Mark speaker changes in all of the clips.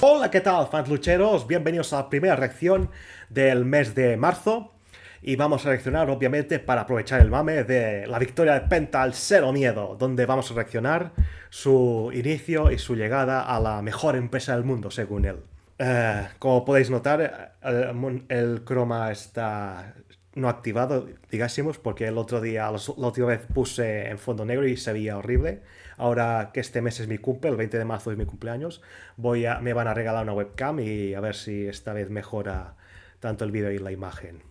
Speaker 1: Hola, ¿qué tal, fans lucheros? Bienvenidos a la primera reacción del mes de marzo. Y vamos a reaccionar, obviamente, para aprovechar el mame de la victoria de Penta al Cero Miedo, donde vamos a reaccionar su inicio y su llegada a la mejor empresa del mundo, según él. Como podéis notar, el croma está no activado, digásemos, porque el otro día, la última vez puse en fondo negro y se veía horrible. Ahora que este mes es mi cumple, el 20 de marzo es mi cumpleaños, me van a regalar una webcam y a ver si esta vez mejora tanto el vídeo y la imagen.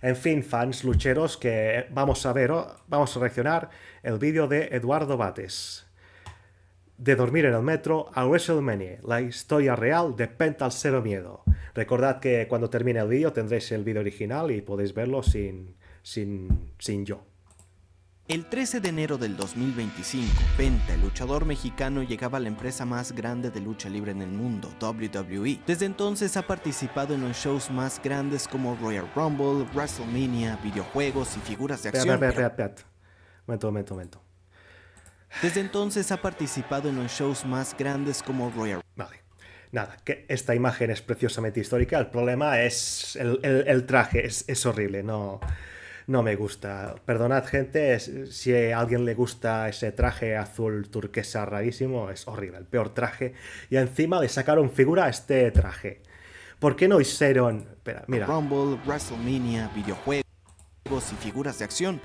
Speaker 1: En fin, fans lucheros, que vamos a reaccionar el vídeo de Eduardo Bates. De dormir en el metro a WrestleMania, la historia real de Penta al Cero Miedo. Recordad que cuando termine el vídeo tendréis el vídeo original y podéis verlo sin yo.
Speaker 2: El 13 de enero del 2025, Penta, el luchador mexicano, llegaba a la empresa más grande de lucha libre en el mundo, WWE. Desde entonces ha participado en los shows más grandes como Royal Rumble, WrestleMania, videojuegos y figuras de acción.
Speaker 1: Espera. Momento.
Speaker 2: Desde entonces ha participado en los shows más grandes como Royal Rumble.
Speaker 1: Vale. Nada, que esta imagen es preciosamente histórica. El problema es el traje, es horrible, no me gusta. Perdonad, gente, si a alguien le gusta ese traje azul turquesa rarísimo, es horrible, el peor traje. Y encima le sacaron figura a este traje. ¿Por qué no hicieron... Espera, mira.
Speaker 2: Rumble, WrestleMania, videojuegos y figuras de acción.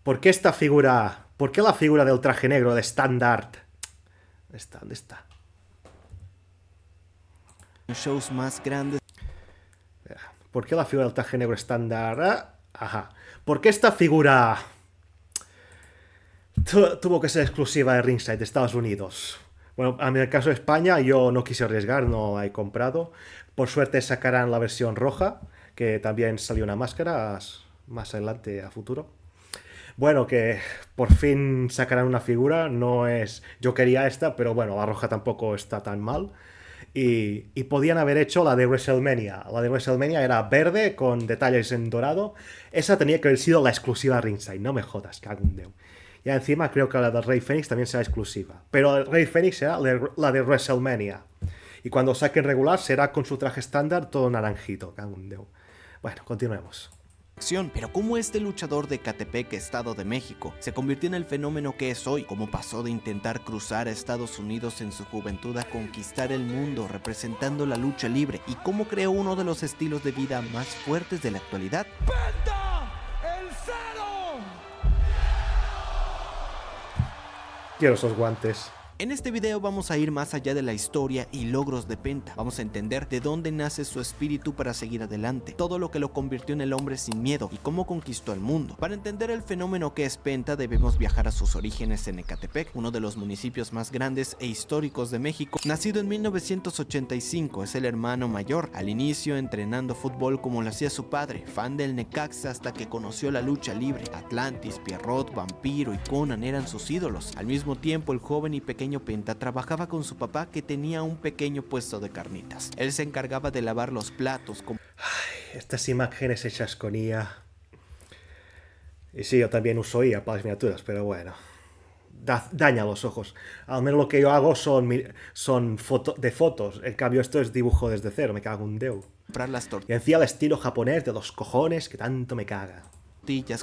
Speaker 1: ¿Por qué esta figura... ¿Por qué la figura del traje negro de Standard? ¿Dónde está?
Speaker 2: Shows más grandes.
Speaker 1: ¿Por qué la figura del traje negro estándar? Ajá. ¿Por qué esta figura tuvo que ser exclusiva de Ringside, de Estados Unidos? Bueno, en el caso de España yo no quise arriesgar, no la he comprado. Por suerte sacarán la versión roja, que también salió una máscara más adelante, a futuro. Bueno, que por fin sacarán una figura, no es... Yo quería esta, pero bueno, la roja tampoco está tan mal. Y podían haber hecho la de WrestleMania. La de WrestleMania era verde con detalles en dorado. Esa tenía que haber sido la exclusiva Ringside. No me jodas, cago en Déu. Y encima creo que la de Rey Fénix también será exclusiva. Pero el Rey Fénix será la de WrestleMania. Y cuando saquen regular será con su traje estándar todo naranjito, cago en Déu. Bueno, continuemos.
Speaker 2: Pero cómo este luchador de Ecatepec, Estado de México, se convirtió en el fenómeno que es hoy, cómo pasó de intentar cruzar a Estados Unidos en su juventud a conquistar el mundo representando la lucha libre, y cómo creó uno de los estilos de vida más fuertes de la actualidad.
Speaker 3: ¡Penta! ¡El Cero!
Speaker 1: Quiero esos guantes.
Speaker 2: En este video vamos a ir más allá de la historia y logros de Penta. Vamos a entender de dónde nace su espíritu para seguir adelante, todo lo que lo convirtió en el hombre sin miedo y cómo conquistó el mundo. Para entender el fenómeno que es Penta debemos viajar a sus orígenes en Ecatepec, uno de los municipios más grandes e históricos de México. Nacido en 1985, es el hermano mayor, al inicio entrenando fútbol como lo hacía su padre, fan del Necaxa hasta que conoció la lucha libre. Atlantis, Pierrot, Vampiro y Conan eran sus ídolos. Al mismo tiempo, el joven y pequeño Penta trabajaba con su papá, que tenía un pequeño puesto de carnitas. Él se encargaba de lavar los platos.
Speaker 1: Ay, estas imágenes hechas con IA. Y sí, yo también uso IA para las miniaturas, pero bueno. Daña los ojos. Al menos lo que yo hago son fotos. En cambio esto es dibujo desde cero, me cago en Déu.
Speaker 2: Comprar las
Speaker 1: Y encima el estilo japonés de los cojones que tanto me caga.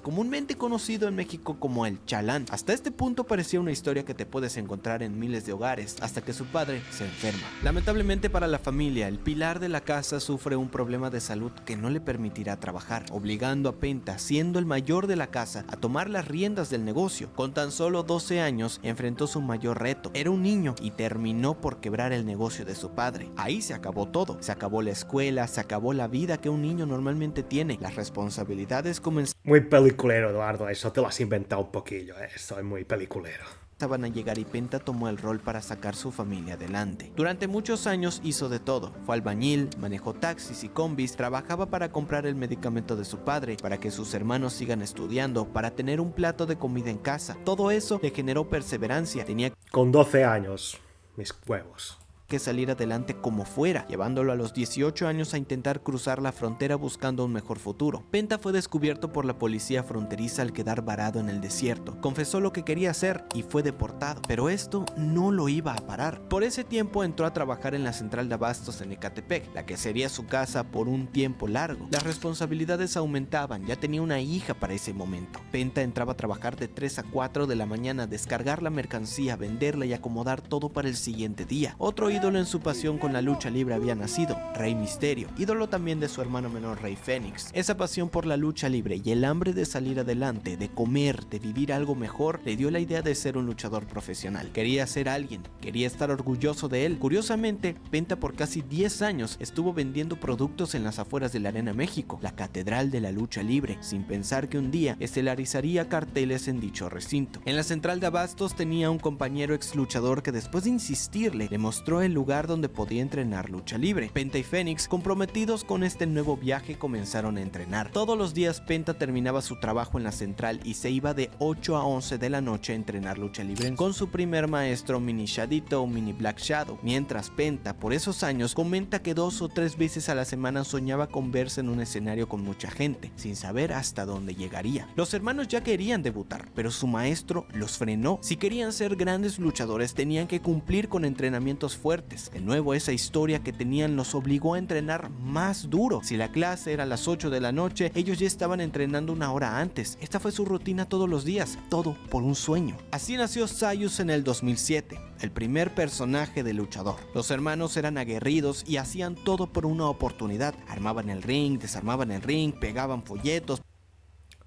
Speaker 2: Comúnmente conocido en México como el chalán. Hasta este punto parecía una historia que te puedes encontrar en miles de hogares, hasta que su padre se enferma. Lamentablemente para la familia, el pilar de la casa sufre un problema de salud que no le permitirá trabajar, obligando a Penta, siendo el mayor de la casa, a tomar las riendas del negocio. Con tan solo 12 años enfrentó su mayor reto. Era un niño y terminó por quebrar el negocio de su padre. Ahí se acabó todo. Se acabó la escuela, se acabó la vida que un niño normalmente tiene. Las responsabilidades comenzaron.
Speaker 1: Muy peliculero, Eduardo, eso te lo has inventado un poquillo, eso es muy peliculero.
Speaker 2: Estaban a llegar y Penta tomó el rol para sacar su familia adelante. Durante muchos años hizo de todo. Fue albañil, manejó taxis y combis, trabajaba para comprar el medicamento de su padre, para que sus hermanos sigan estudiando, para tener un plato de comida en casa. Todo eso le generó perseverancia.
Speaker 1: Con 12 años, mis huevos.
Speaker 2: que salir adelante como fuera, llevándolo a los 18 años a intentar cruzar la frontera buscando un mejor futuro. Penta fue descubierto por la policía fronteriza al quedar varado en el desierto. Confesó lo que quería hacer y fue deportado, pero esto no lo iba a parar. Por ese tiempo entró a trabajar en la central de abastos en Ecatepec, la que sería su casa por un tiempo largo. Las responsabilidades aumentaban, ya tenía una hija para ese momento. Penta entraba a trabajar de 3 a 4 de la mañana, descargar la mercancía, venderla y acomodar todo para el siguiente día. Otro ídolo en su pasión con la lucha libre había nacido, Rey Misterio, ídolo también de su hermano menor Rey Fénix. Esa pasión por la lucha libre y el hambre de salir adelante, de comer, de vivir algo mejor, le dio la idea de ser un luchador profesional. Quería ser alguien, quería estar orgulloso de él. Curiosamente, Penta por casi 10 años estuvo vendiendo productos en las afueras de la Arena México, la catedral de la lucha libre, sin pensar que un día estelarizaría carteles en dicho recinto. En la central de abastos tenía un compañero ex luchador que después de insistirle, le mostró el lugar donde podía entrenar lucha libre. Penta y Fénix, comprometidos con este nuevo viaje, comenzaron a entrenar. Todos los días Penta terminaba su trabajo en la central y se iba de 8 a 11 de la noche a entrenar lucha libre con su primer maestro Mini Shadito o Mini Black Shadow. Mientras Penta, por esos años, comenta que 2 o 3 veces a la semana soñaba con verse en un escenario con mucha gente, sin saber hasta dónde llegaría. Los hermanos ya querían debutar, pero su maestro los frenó. Si querían ser grandes luchadores, tenían que cumplir con entrenamientos fuertes. De nuevo, esa historia que tenían los obligó a entrenar más duro. Si la clase era a las 8 de la noche, ellos ya estaban entrenando una hora antes. Esta fue su rutina todos los días, todo por un sueño. Así nació Zayus en el 2007, el primer personaje de luchador. Los hermanos eran aguerridos y hacían todo por una oportunidad. Armaban el ring, desarmaban el ring, pegaban folletos.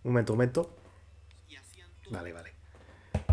Speaker 1: Un momento. Vale.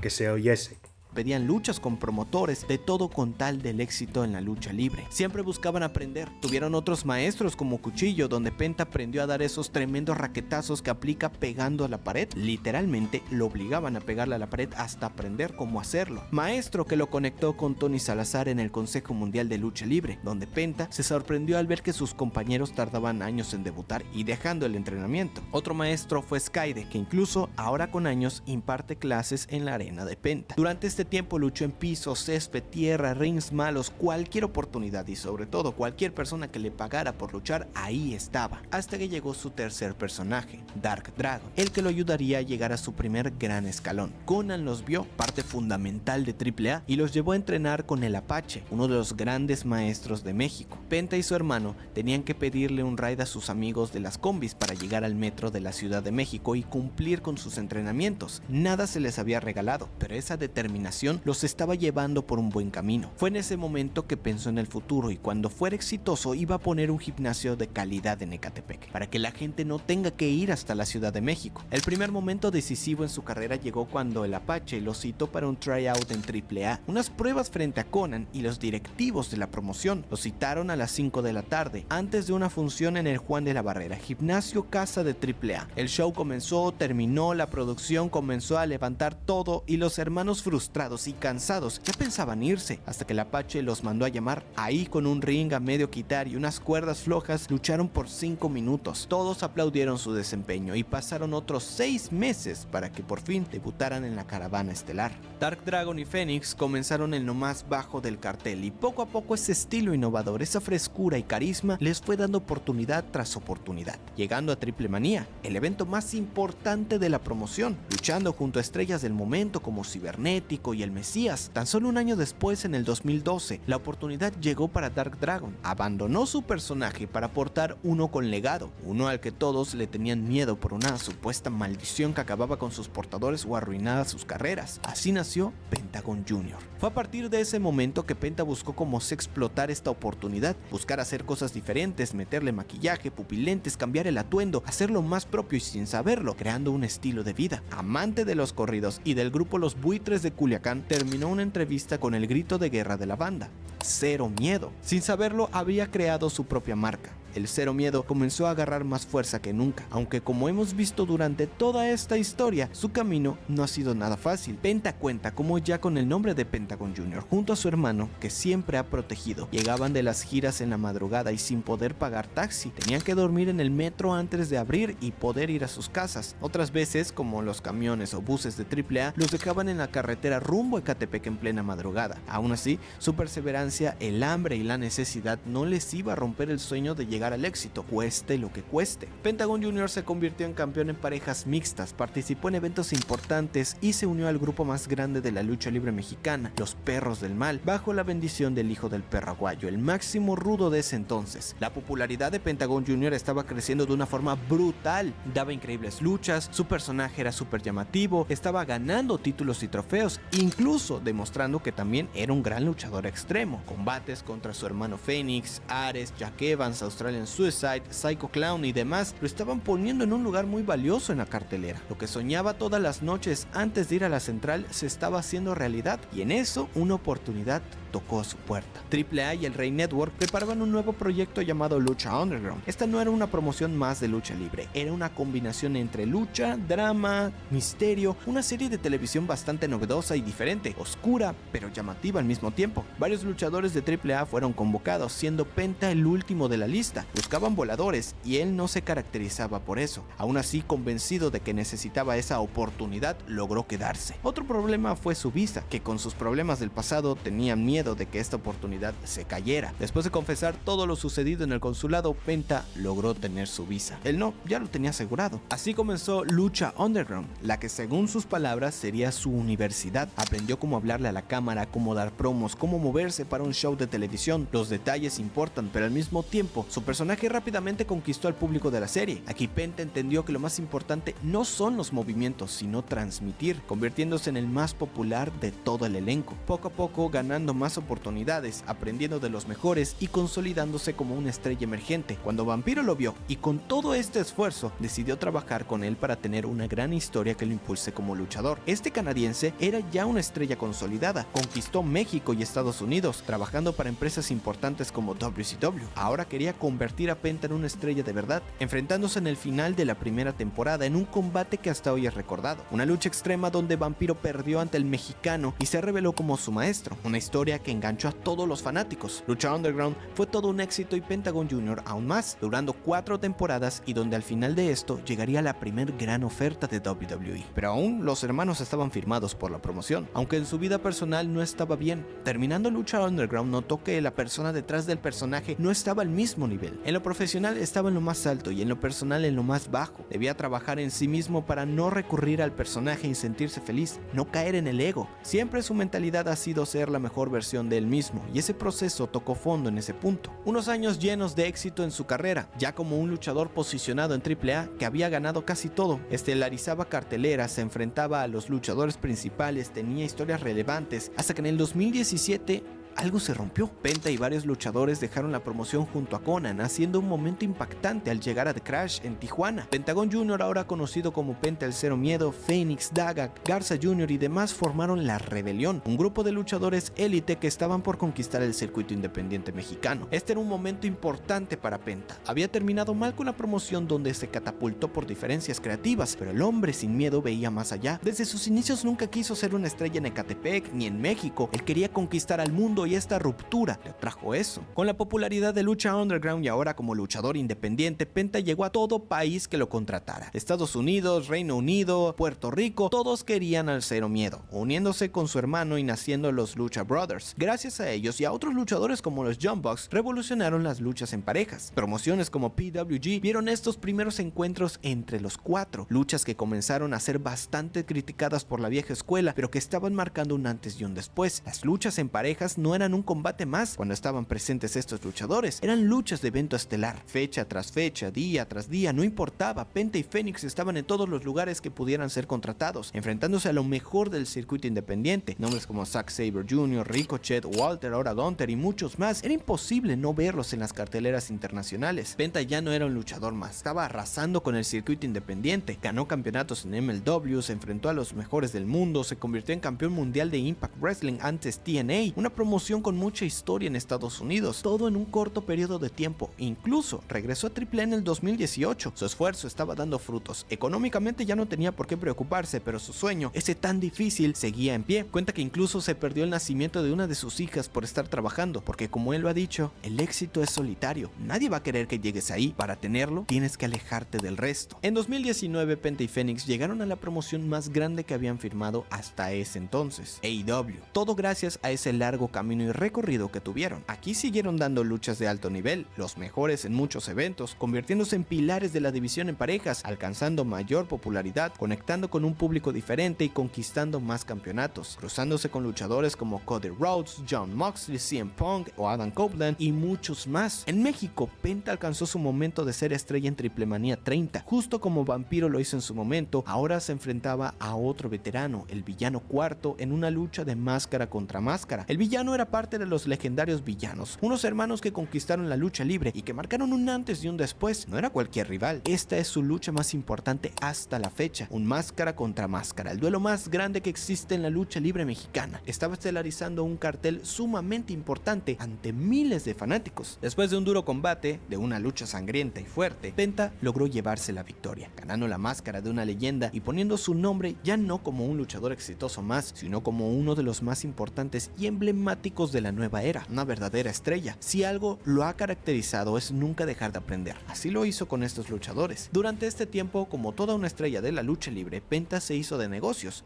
Speaker 1: Que se oyese.
Speaker 2: Pedían luchas con promotores, de todo con tal del éxito en la lucha libre. Siempre buscaban aprender. Tuvieron otros maestros como Cuchillo, donde Penta aprendió a dar esos tremendos raquetazos que aplica pegando a la pared. Literalmente lo obligaban a pegarle a la pared hasta aprender cómo hacerlo. Maestro que lo conectó con Tony Salazar en el Consejo Mundial de Lucha Libre, donde Penta se sorprendió al ver que sus compañeros tardaban años en debutar y dejando el entrenamiento. Otro maestro fue Skyde, que incluso ahora con años imparte clases en la arena de Penta. Durante este tiempo luchó en piso, césped, tierra, rings malos, cualquier oportunidad y sobre todo cualquier persona que le pagara por luchar, ahí estaba. Hasta que llegó su tercer personaje, Dark Dragon, el que lo ayudaría a llegar a su primer gran escalón. Conan los vio, parte fundamental de AAA, y los llevó a entrenar con el Apache, uno de los grandes maestros de México. Penta y su hermano tenían que pedirle un ride a sus amigos de las combis para llegar al metro de la Ciudad de México y cumplir con sus entrenamientos. Nada se les había regalado, pero esa determinación los estaba llevando por un buen camino. Fue en ese momento que pensó en el futuro y cuando fuera exitoso iba a poner un gimnasio de calidad en Ecatepec, para que la gente no tenga que ir hasta la Ciudad de México. El primer momento decisivo en su carrera llegó cuando el Apache lo citó para un tryout en AAA, unas pruebas frente a Conan, y los directivos de la promoción lo citaron a las 5 de la tarde, antes de una función en el Juan de la Barrera, gimnasio casa de AAA. El show comenzó, terminó, la producción comenzó a levantar todo y los hermanos frustrados y cansados ya pensaban irse, hasta que el Apache los mandó a llamar. Ahí, con un ring a medio quitar y unas cuerdas flojas, lucharon por 5 minutos. Todos aplaudieron su desempeño y pasaron otros 6 meses para que por fin debutaran en la caravana estelar. Dark Dragon y Fénix comenzaron en lo más bajo del cartel y poco a poco ese estilo innovador, esa frescura y carisma les fue dando oportunidad tras oportunidad, llegando a Triple Manía, el evento más importante de la promoción, luchando junto a estrellas del momento como Cibernético y el Mesías. Tan solo un año después, en el 2012, la oportunidad llegó para Dark Dragon. Abandonó su personaje para aportar uno con legado, uno al que todos le tenían miedo por una supuesta maldición que acababa con sus portadores o arruinaba sus carreras. Así nació Pentagon Jr. Fue a partir de ese momento que Penta buscó cómo se explotar esta oportunidad, buscar hacer cosas diferentes, meterle maquillaje, pupilentes, cambiar el atuendo, hacerlo más propio y sin saberlo, creando un estilo de vida. Amante de los corridos y del grupo Los Buitres de Culiacán, terminó una entrevista con el grito de guerra de la banda: Cero Miedo. Sin saberlo, había creado su propia marca, el Cero Miedo comenzó a agarrar más fuerza que nunca, aunque como hemos visto durante toda esta historia, su camino no ha sido nada fácil. Penta cuenta como ya con el nombre de Pentagon Jr. junto a su hermano, que siempre ha protegido, llegaban de las giras en la madrugada y sin poder pagar taxi, tenían que dormir en el metro antes de abrir y poder ir a sus casas. Otras veces, como los camiones o buses de AAA, los dejaban en la carretera rumbo a Ecatepec en plena madrugada. Aún así, su perseverancia, el hambre y la necesidad no les iba a romper el sueño de llegar al éxito, cueste lo que cueste. Pentagon Jr. se convirtió en campeón en parejas mixtas, participó en eventos importantes y se unió al grupo más grande de la lucha libre mexicana, los Perros del Mal, bajo la bendición del hijo del perro aguayo, el máximo rudo de ese entonces. La popularidad de Pentagon Jr. estaba creciendo de una forma brutal, daba increíbles luchas, su personaje era súper llamativo, estaba ganando títulos y trofeos, incluso demostrando que también era un gran luchador extremo. Combates contra su hermano Fénix, Ares, Jack Evans, Australian Suicide, Psycho Clown y demás lo estaban poniendo en un lugar muy valioso en la cartelera. Lo que soñaba todas las noches antes de ir a la central se estaba haciendo realidad, y en eso una oportunidad tocó a su puerta. AAA y el Rey Network preparaban un nuevo proyecto llamado Lucha Underground. Esta no era una promoción más de lucha libre, era una combinación entre lucha, drama, misterio, una serie de televisión bastante novedosa y diferente, oscura pero llamativa al mismo tiempo. Varios luchadores de AAA fueron convocados, siendo Penta el último de la lista. Buscaban voladores y él no se caracterizaba por eso. Aún así, convencido de que necesitaba esa oportunidad, logró quedarse. Otro problema fue su visa, que con sus problemas del pasado tenían miedo de que esta oportunidad se cayera. Después de confesar todo lo sucedido en el consulado, Penta logró tener su visa. Él no, ya lo tenía asegurado. Así comenzó Lucha Underground, la que según sus palabras sería su universidad. Aprendió cómo hablarle a la cámara, cómo dar promos, cómo moverse para un show de televisión. Los detalles importan, pero al mismo tiempo, su personaje rápidamente conquistó al público de la serie. Aquí Penta entendió que lo más importante no son los movimientos, sino transmitir, convirtiéndose en el más popular de todo el elenco. Poco a poco ganando más oportunidades, aprendiendo de los mejores y consolidándose como una estrella emergente. Cuando Vampiro lo vio y con todo este esfuerzo decidió trabajar con él para tener una gran historia que lo impulse como luchador. Este canadiense era ya una estrella consolidada, conquistó México y Estados Unidos, trabajando para empresas importantes como WCW. Ahora quería convertir a Penta en una estrella de verdad, enfrentándose en el final de la primera temporada en un combate que hasta hoy es recordado. Una lucha extrema donde Vampiro perdió ante el mexicano y se reveló como su maestro. Una historia que enganchó a todos los fanáticos. Lucha Underground fue todo un éxito y Pentagon Jr. aún más, durando 4 temporadas y donde al final de esto llegaría la primer gran oferta de WWE. Pero aún los hermanos estaban firmados por la promoción, aunque en su vida personal no estaba bien. Terminando Lucha Underground notó que la persona detrás del personaje no estaba al mismo nivel. En lo profesional estaba en lo más alto y en lo personal en lo más bajo. Debía trabajar en sí mismo para no recurrir al personaje y sentirse feliz, no caer en el ego. Siempre su mentalidad ha sido ser la mejor versión de él mismo, y ese proceso tocó fondo en ese punto. Unos años llenos de éxito en su carrera, ya como un luchador posicionado en AAA que había ganado casi todo, estelarizaba carteleras, se enfrentaba a los luchadores principales, tenía historias relevantes, hasta que en el 2017 algo se rompió. Penta y varios luchadores dejaron la promoción junto a Conan, haciendo un momento impactante al llegar a The Crash en Tijuana. Pentagon Jr., ahora conocido como Penta el Cero Miedo, Fénix, Daga, Garza Jr. y demás formaron La Rebelión, un grupo de luchadores élite que estaban por conquistar el circuito independiente mexicano. Este era un momento importante para Penta. Había terminado mal con la promoción donde se catapultó por diferencias creativas, pero el hombre sin miedo veía más allá. Desde sus inicios nunca quiso ser una estrella en Ecatepec ni en México. Él quería conquistar al mundo y esta ruptura le trajo eso. Con la popularidad de Lucha Underground y ahora como luchador independiente, Penta llegó a todo país que lo contratara. Estados Unidos, Reino Unido, Puerto Rico, todos querían al Cero Miedo, uniéndose con su hermano y naciendo los Lucha Brothers. Gracias a ellos y a otros luchadores como los Young Bucks, revolucionaron las luchas en parejas. Promociones como PWG vieron estos primeros encuentros entre los cuatro, luchas que comenzaron a ser bastante criticadas por la vieja escuela, pero que estaban marcando un antes y un después. Las luchas en parejas no eran un combate más cuando estaban presentes estos luchadores, eran luchas de evento estelar, fecha tras fecha, día tras día, no importaba. Penta y Fénix estaban en todos los lugares que pudieran ser contratados, enfrentándose a lo mejor del circuito independiente. Nombres como Zack Sabre Jr., Ricochet, Walter, ahora Gunther y muchos más, era imposible no verlos en las carteleras internacionales. Penta ya no era un luchador más, estaba arrasando con el circuito independiente, ganó campeonatos en MLW, se enfrentó a los mejores del mundo, se convirtió en campeón mundial de Impact Wrestling antes TNA, una promoción promoción con mucha historia en Estados Unidos, todo en un corto periodo de tiempo. Incluso regresó a AAA en el 2018. Su esfuerzo estaba dando frutos. Económicamente ya no tenía por qué preocuparse, pero su sueño, ese tan difícil, seguía en pie. Cuenta que incluso se perdió el nacimiento de una de sus hijas por estar trabajando, porque como él lo ha dicho, el éxito es solitario. Nadie va a querer que llegues ahí. Para tenerlo, tienes que alejarte del resto. En 2019, Penta y Fénix llegaron a la promoción más grande que habían firmado hasta ese entonces, AEW. Todo gracias a ese largo camino y recorrido que tuvieron. Aquí siguieron dando luchas de alto nivel, los mejores en muchos eventos, convirtiéndose en pilares de la división en parejas, alcanzando mayor popularidad, conectando con un público diferente y conquistando más campeonatos, cruzándose con luchadores como Cody Rhodes, Jon Moxley, CM Punk o Adam Copeland y muchos más. En México, Penta alcanzó su momento de ser estrella en Triplemanía 30, justo como Vampiro lo hizo en su momento. Ahora se enfrentaba a otro veterano, el Villano Cuarto, en una lucha de máscara contra máscara. El villano era parte de los legendarios Villanos, unos hermanos que conquistaron la lucha libre y que marcaron un antes y un después. No era cualquier rival, esta es su lucha más importante hasta la fecha, un máscara contra máscara, el duelo más grande que existe en la lucha libre mexicana. Estaba estelarizando un cartel sumamente importante ante miles de fanáticos. Después de un duro combate, de una lucha sangrienta y fuerte, Penta logró llevarse la victoria, ganando la máscara de una leyenda y poniendo su nombre ya no como un luchador exitoso más, sino como uno de los más importantes y emblemáticos de la nueva era, una verdadera estrella. Si algo lo ha caracterizado es nunca dejar de aprender. Así lo hizo con estos luchadores. Durante este tiempo, como toda una estrella de la lucha libre, Penta se hizo de negocios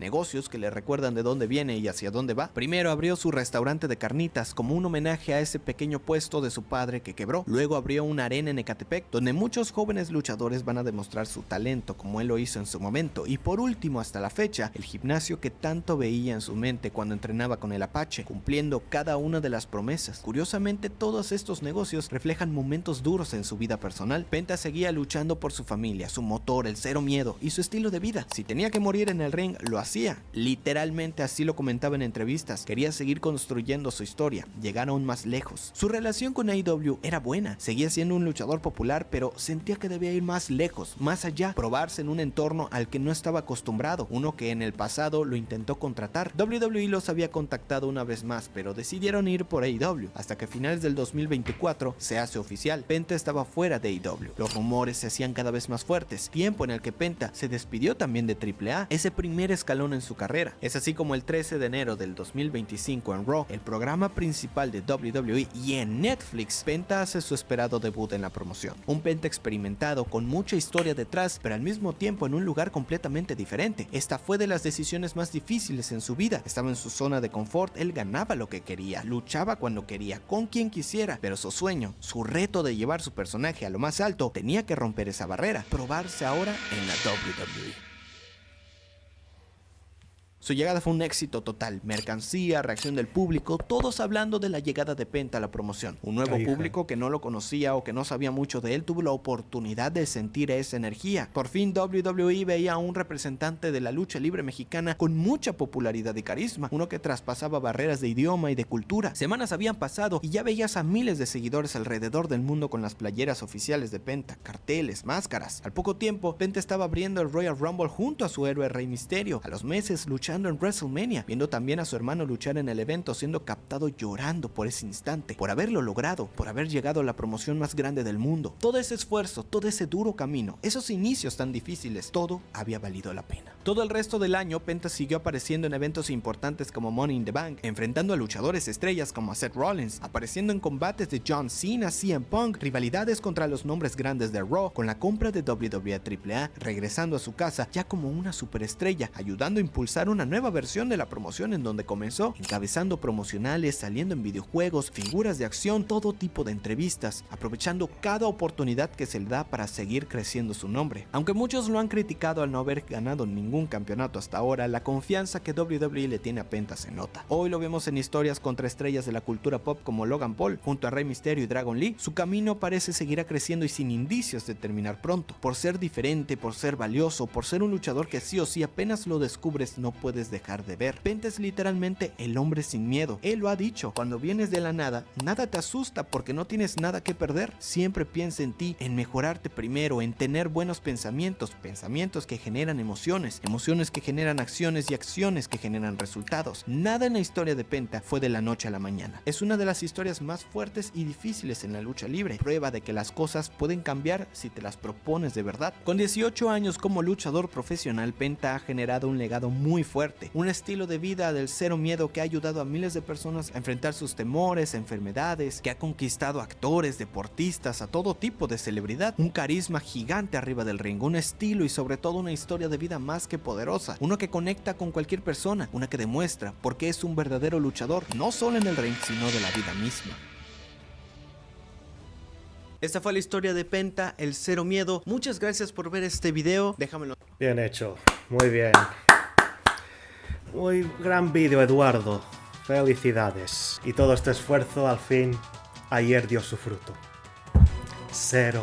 Speaker 2: que le recuerdan de dónde viene y hacia dónde va. Primero abrió su restaurante de carnitas como un homenaje a ese pequeño puesto de su padre que quebró. Luego abrió una arena en Ecatepec donde muchos jóvenes luchadores van a demostrar su talento como él lo hizo en su momento. Y por último, hasta la fecha, el gimnasio que tanto veía en su mente cuando entrenaba con el Apache, cumpliendo cada una de las promesas. Curiosamente, todos estos negocios reflejan momentos duros en su vida personal. Penta seguía luchando por su familia, su motor, el cero miedo y su estilo de vida. Si tenía que morir en el ring, lo hacía. Literalmente así lo comentaba en entrevistas. Quería seguir construyendo su historia, llegar aún más lejos. Su relación con AEW era buena. Seguía siendo un luchador popular, pero sentía que debía ir más lejos, más allá, probarse en un entorno al que no estaba acostumbrado, uno que en el pasado lo intentó contratar. WWE los había contactado una vez más, pero decidieron ir por AEW, hasta que a finales del 2024 se hace oficial. Penta estaba fuera de AEW. Los rumores se hacían cada vez más fuertes, tiempo en el que Penta se despidió también de AAA, ese primer escalón en su carrera. Es así como el 13 de enero del 2025 en Raw, el programa principal de WWE, y en Netflix, Penta hace su esperado debut en la promoción. Un Penta experimentado, con mucha historia detrás, pero al mismo tiempo en un lugar completamente diferente. Esta fue de las decisiones más difíciles en su vida. Estaba en su zona de confort, él ganaba lo que quería, luchaba cuando quería, con quien quisiera, pero su sueño, su reto de llevar su personaje a lo más alto, tenía que romper esa barrera, probarse ahora en la WWE. Su llegada fue un éxito total, mercancía, reacción del público, todos hablando de la llegada de Penta a la promoción. Un nuevo público que no lo conocía o que no sabía mucho de él tuvo la oportunidad de sentir esa energía. Por fin WWE veía a un representante de la lucha libre mexicana con mucha popularidad y carisma, uno que traspasaba barreras de idioma y de cultura. Semanas habían pasado y ya veías a miles de seguidores alrededor del mundo con las playeras oficiales de Penta, carteles, máscaras. Al poco tiempo, Penta estaba abriendo el Royal Rumble junto a su héroe Rey Mysterio. A los meses, luchando en WrestleMania, viendo también a su hermano luchar en el evento, siendo captado llorando por ese instante, por haberlo logrado, por haber llegado a la promoción más grande del mundo. Todo ese esfuerzo, todo ese duro camino, esos inicios tan difíciles, todo había valido la pena. Todo el resto del año, Penta siguió apareciendo en eventos importantes como Money in the Bank, enfrentando a luchadores estrellas como Seth Rollins, apareciendo en combates de John Cena, CM Punk, rivalidades contra los nombres grandes de Raw, con la compra de WWE AAA, regresando a su casa ya como una superestrella, ayudando a impulsar una nueva versión de la promoción en donde comenzó, encabezando promocionales, saliendo en videojuegos, figuras de acción, todo tipo de entrevistas, aprovechando cada oportunidad que se le da para seguir creciendo su nombre. Aunque muchos lo han criticado al no haber ganado ningún campeonato hasta ahora, la confianza que WWE le tiene a Penta se nota. Hoy lo vemos en historias contra estrellas de la cultura pop como Logan Paul, junto a Rey Mysterio y Dragon Lee. Su camino parece seguirá creciendo y sin indicios de terminar pronto. Por ser diferente, por ser valioso, por ser un luchador que sí o sí apenas lo descubres no puede puedes dejar de ver. Penta es literalmente el hombre sin miedo. Él lo ha dicho: cuando vienes de la nada, nada te asusta porque no tienes nada que perder. Siempre piensa en ti, en mejorarte primero, en tener buenos pensamientos, pensamientos que generan emociones, emociones que generan acciones y acciones que generan resultados. Nada en la historia de Penta fue de la noche a la mañana. Es una de las historias más fuertes y difíciles en la lucha libre, prueba de que las cosas pueden cambiar si te las propones de verdad. Con 18 años como luchador profesional, Penta ha generado un legado muy fuerte, un estilo de vida del cero miedo que ha ayudado a miles de personas a enfrentar sus temores, enfermedades, que ha conquistado actores, deportistas, a todo tipo de celebridad, un carisma gigante arriba del ring, un estilo y sobre todo una historia de vida más que poderosa, uno que conecta con cualquier persona, una que demuestra por qué es un verdadero luchador, no solo en el ring, sino de la vida misma. Esta fue la historia de Penta, el cero miedo. Muchas gracias por ver este video. Déjamelo.
Speaker 1: Bien hecho, muy bien. Muy gran vídeo, Eduardo. Felicidades. Y todo este esfuerzo al fin ayer dio su fruto. Cero